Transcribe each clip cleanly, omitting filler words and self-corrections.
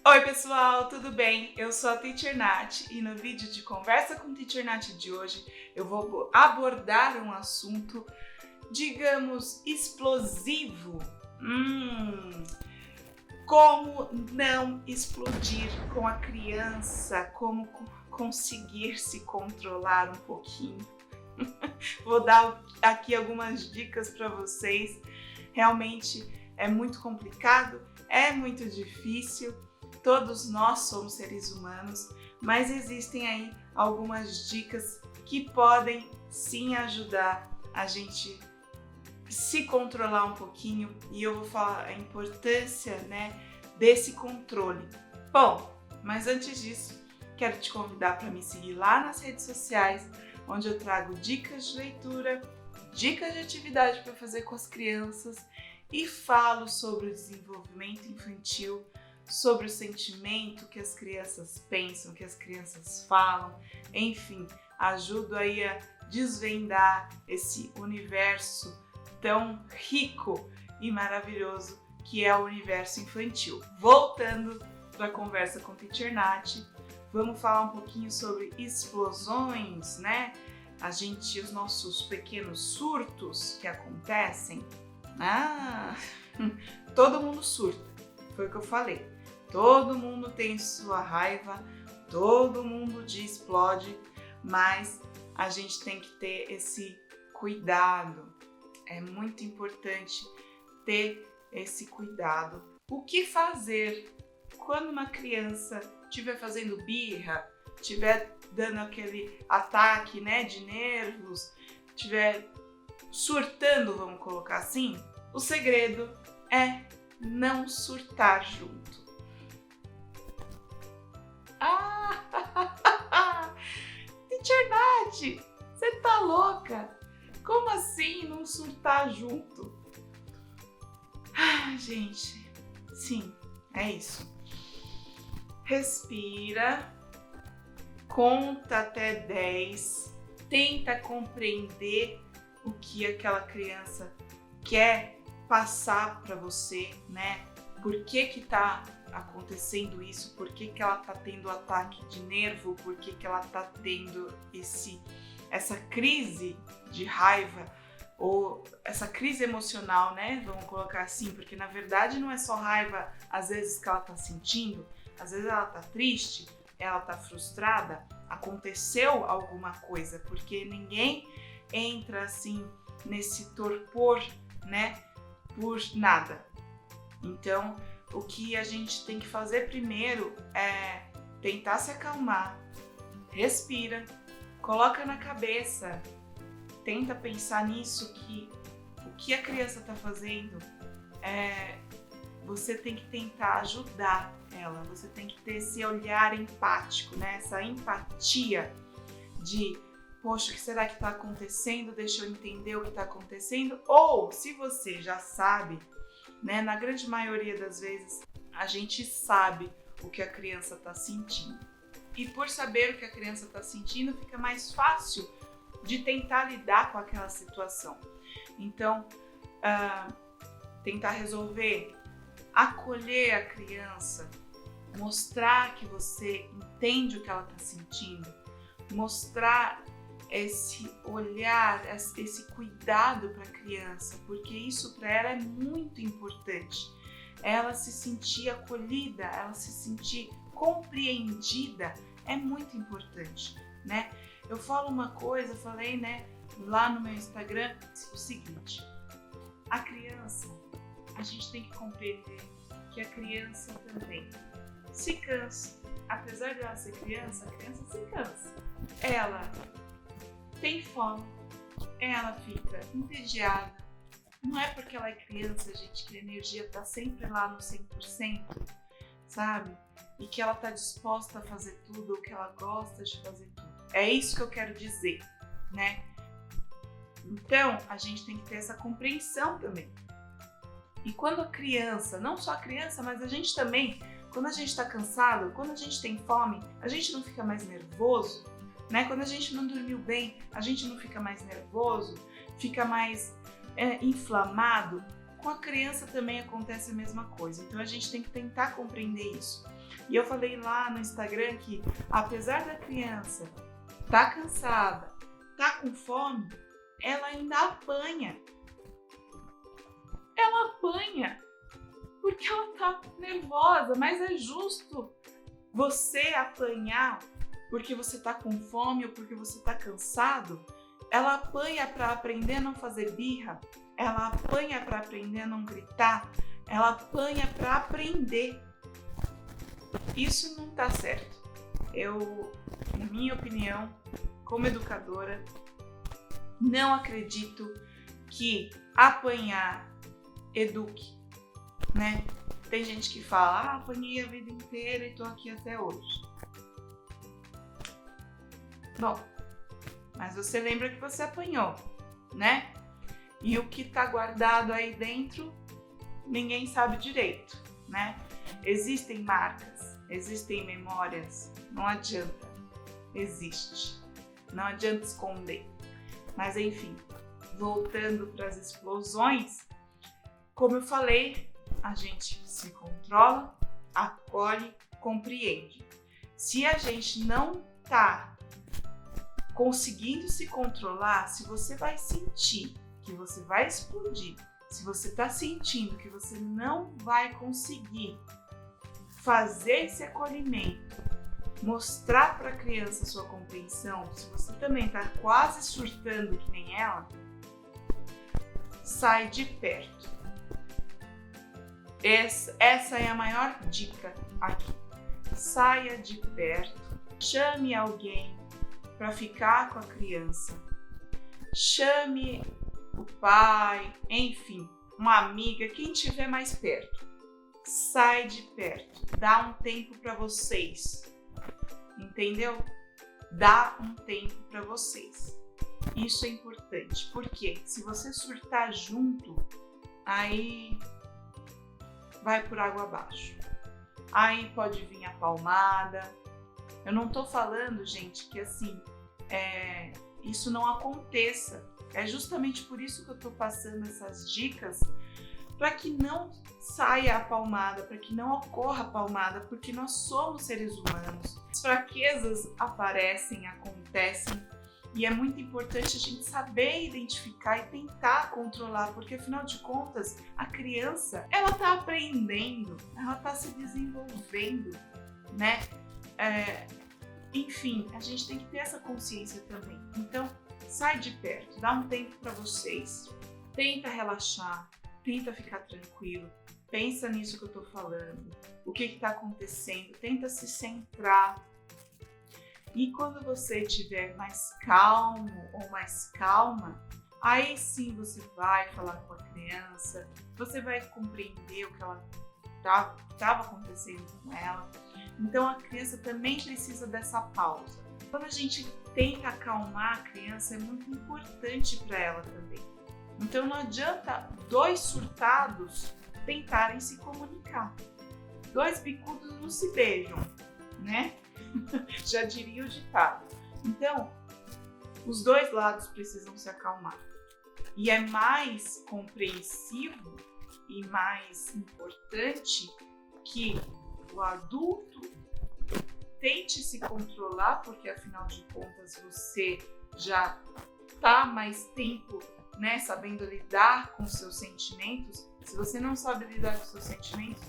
Oi pessoal, tudo bem? Eu sou a Teacher Nath e no vídeo de Conversa com Teacher Nath de hoje eu vou abordar um assunto, digamos, explosivo. Como não explodir com a criança, como conseguir se controlar um pouquinho. Vou dar aqui algumas dicas para vocês. Realmente é muito complicado, é muito difícil. Todos nós somos seres humanos, mas existem aí algumas dicas que podem sim ajudar a gente se controlar um pouquinho, e eu vou falar a importância, desse controle. Bom, mas antes disso, quero te convidar para me seguir lá nas redes sociais, onde eu trago dicas de leitura, dicas de atividade para fazer com as crianças e falo sobre o desenvolvimento infantil, sobre o sentimento que as crianças pensam, que as crianças falam, enfim, ajudo aí a desvendar esse universo tão rico e maravilhoso que é o universo infantil. Voltando para a conversa com Teacher Nath, vamos falar um pouquinho sobre explosões, né? Os nossos pequenos surtos que acontecem. Todo mundo surta, foi o que eu falei. Todo mundo tem sua raiva, todo mundo explode, mas a gente tem que ter esse cuidado. É muito importante ter esse cuidado. O que fazer quando uma criança estiver fazendo birra, estiver dando aquele ataque, de nervos, estiver surtando, vamos colocar assim? O segredo é não surtar junto. Teacher Nath, você tá louca? Como assim não surtar junto? Gente, sim, é isso. Respira, conta até 10, tenta compreender o que aquela criança quer passar para você, Por que tá acontecendo isso? Por que ela tá tendo ataque de nervo? Por que ela tá tendo essa crise de raiva ou essa crise emocional, Vamos colocar assim, porque na verdade não é só raiva às vezes que ela tá sentindo, às vezes ela tá triste, ela tá frustrada, aconteceu alguma coisa, porque ninguém entra assim nesse torpor, por nada. Então, o que a gente tem que fazer primeiro é tentar se acalmar, respira, coloca na cabeça, tenta pensar nisso, que o que a criança está fazendo, você tem que tentar ajudar ela, você tem que ter esse olhar empático, essa empatia de, poxa, o que será que está acontecendo? Deixa eu entender o que está acontecendo. Ou, se você já sabe, na grande maioria das vezes, a gente sabe o que a criança está sentindo. E por saber o que a criança está sentindo, fica mais fácil de tentar lidar com aquela situação. Então, tentar resolver, acolher a criança, mostrar que você entende o que ela está sentindo, mostrar esse olhar, esse cuidado para a criança, porque isso para ela é muito importante. Ela se sentir acolhida, ela se sentir compreendida é muito importante, Eu falo uma coisa, falei, lá no meu Instagram, o seguinte: a criança, a gente tem que compreender que a criança também se cansa. Apesar de ela ser criança, a criança se cansa. Ela tem fome, ela fica entediada. Não é porque ela é criança, gente, que a energia tá sempre lá no 100%, sabe? E que ela tá disposta a fazer tudo, ou que ela gosta de fazer tudo. É isso que eu quero dizer, Então, a gente tem que ter essa compreensão também. E quando a criança, não só a criança, mas a gente também, quando a gente tá cansado, quando a gente tem fome, a gente não fica mais nervoso, Quando a gente não dormiu bem, a gente não fica mais nervoso, fica mais inflamado. Com a criança também acontece a mesma coisa. Então a gente tem que tentar compreender isso. E eu falei lá no Instagram que, apesar da criança tá cansada, tá com fome, ela ainda apanha. Ela apanha porque ela tá nervosa, mas é justo você apanhar porque você tá com fome ou porque você tá cansado. Ela apanha para aprender a não fazer birra, ela apanha para aprender a não gritar, ela apanha para aprender. Isso não tá certo. Eu, na minha opinião, como educadora, não acredito que apanhar eduque, né? Tem gente que fala, apanhei a vida inteira e tô aqui até hoje. Bom, mas você lembra que você apanhou, né? E o que tá guardado aí dentro, ninguém sabe direito, né? Existem marcas, existem memórias, não adianta, existe, não adianta esconder. Mas enfim, voltando para as explosões, como eu falei, a gente se controla, acolhe, compreende. Se a gente não tá conseguindo se controlar, se você vai sentir que você vai explodir, se você tá sentindo que você não vai conseguir fazer esse acolhimento, mostrar para a criança a sua compreensão, se você também tá quase surtando que nem ela, sai de perto. Essa é a maior dica aqui. Saia de perto, chame alguém para ficar com a criança, chame o pai, enfim, uma amiga, quem estiver mais perto. Sai de perto, dá um tempo para vocês, entendeu? Dá um tempo para vocês. Isso é importante, porque se você surtar junto, aí vai por água abaixo. Aí pode vir a palmada. Eu não tô falando, gente, que assim, isso não aconteça. É justamente por isso que eu tô passando essas dicas, para que não saia a palmada, para que não ocorra a palmada, porque nós somos seres humanos. As fraquezas aparecem, acontecem, e é muito importante a gente saber identificar e tentar controlar, porque afinal de contas, a criança, ela tá aprendendo, ela tá se desenvolvendo, né? Enfim, a gente tem que ter essa consciência também. Então, sai de perto, dá um tempo para vocês, tenta relaxar, tenta ficar tranquilo, pensa nisso que eu tô falando, o que tá acontecendo, tenta se centrar. E quando você estiver mais calmo ou mais calma, aí sim você vai falar com a criança, você vai compreender o que ela estava acontecendo com ela. Então a criança também precisa dessa pausa. Quando a gente tenta acalmar a criança, é muito importante para ela também. Então não adianta dois surtados tentarem se comunicar. Dois bicudos não se beijam, né? Já diria o ditado. Então, os dois lados precisam se acalmar. E é mais compreensivo e mais importante que o adulto tente se controlar, porque afinal de contas você já está mais tempo, né, sabendo lidar com seus sentimentos. Se você não sabe lidar com seus sentimentos,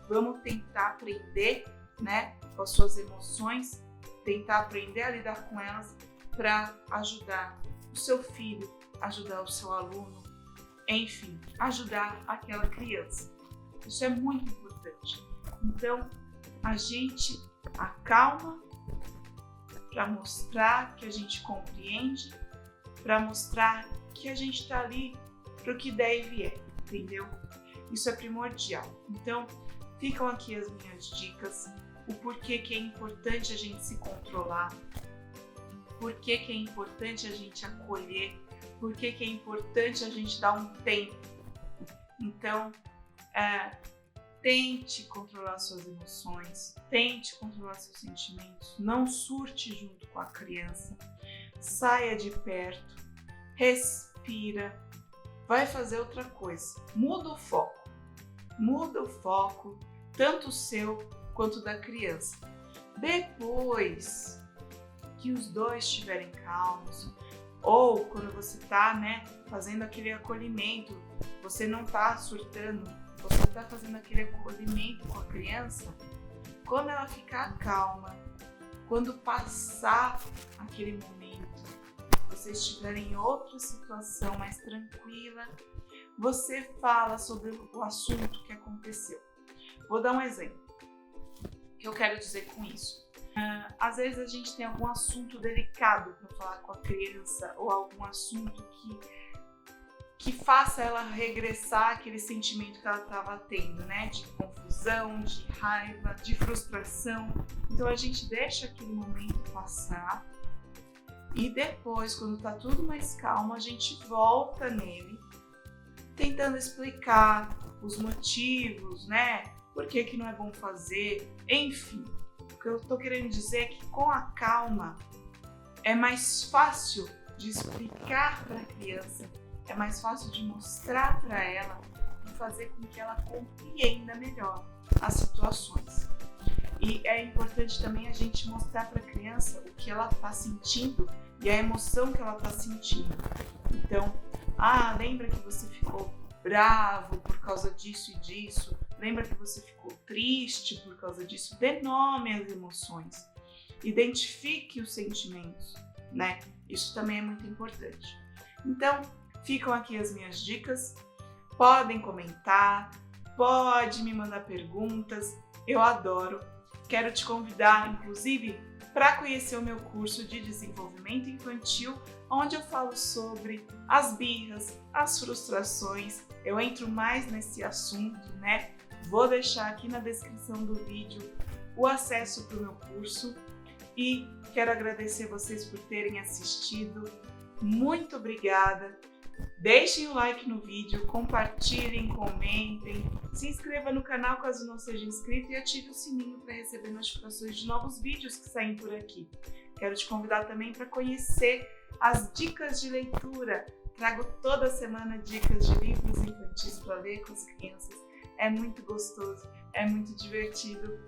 vamos tentar aprender, né, com as suas emoções, tentar aprender a lidar com elas para ajudar o seu filho, ajudar o seu aluno, enfim, ajudar aquela criança. Isso é muito importante. Então, a gente acalma para mostrar que a gente compreende, para mostrar que a gente está ali para o que der e vier, entendeu? Isso é primordial. Então, ficam aqui as minhas dicas, o porquê que é importante a gente se controlar, porquê que é importante a gente acolher, porquê que é importante a gente dar um tempo. Então, tente controlar suas emoções, tente controlar seus sentimentos, não surte junto com a criança, saia de perto, respira, vai fazer outra coisa, muda o foco, tanto o seu quanto da criança. Depois que os dois estiverem calmos, ou quando você está, né, fazendo aquele acolhimento, você não está surtando, você está fazendo aquele acolhimento com a criança, quando ela ficar calma, quando passar aquele momento, você estiver em outra situação mais tranquila, você fala sobre o assunto que aconteceu. Vou dar um exemplo. O que eu quero dizer com isso? Às vezes a gente tem algum assunto delicado para falar com a criança, ou algum assunto que faça ela regressar aquele sentimento que ela estava tendo, né? De confusão, de raiva, de frustração. Então a gente deixa aquele momento passar e depois, quando está tudo mais calmo, a gente volta nele, tentando explicar os motivos, né? Por que não é bom fazer, enfim. O que eu estou querendo dizer é que com a calma é mais fácil de explicar para a criança, é mais fácil de mostrar para ela e fazer com que ela compreenda melhor as situações. E é importante também a gente mostrar para a criança o que ela está sentindo e a emoção que ela está sentindo. Então, lembra que você ficou bravo por causa disso e disso? Lembra que você ficou triste por causa disso? Dê nome às emoções. Identifique os sentimentos, né? Isso também é muito importante. Então, ficam aqui as minhas dicas. Podem comentar, pode me mandar perguntas. Eu adoro. Quero te convidar, inclusive, para conhecer o meu curso de desenvolvimento infantil, onde eu falo sobre as birras, as frustrações. Eu entro mais nesse assunto, né? Vou deixar aqui na descrição do vídeo o acesso para o meu curso e quero agradecer vocês por terem assistido. Muito obrigada! Deixem o like no vídeo, compartilhem, comentem, se inscreva no canal caso não seja inscrito e ative o sininho para receber notificações de novos vídeos que saem por aqui. Quero te convidar também para conhecer as dicas de leitura. Trago toda semana dicas de livros infantis para ler com as crianças. É muito gostoso, é muito divertido.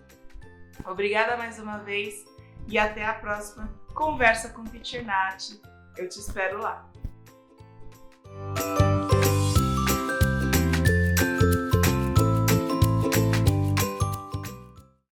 Obrigada mais uma vez e até a próxima Conversa com Teacher Nath. Eu te espero lá.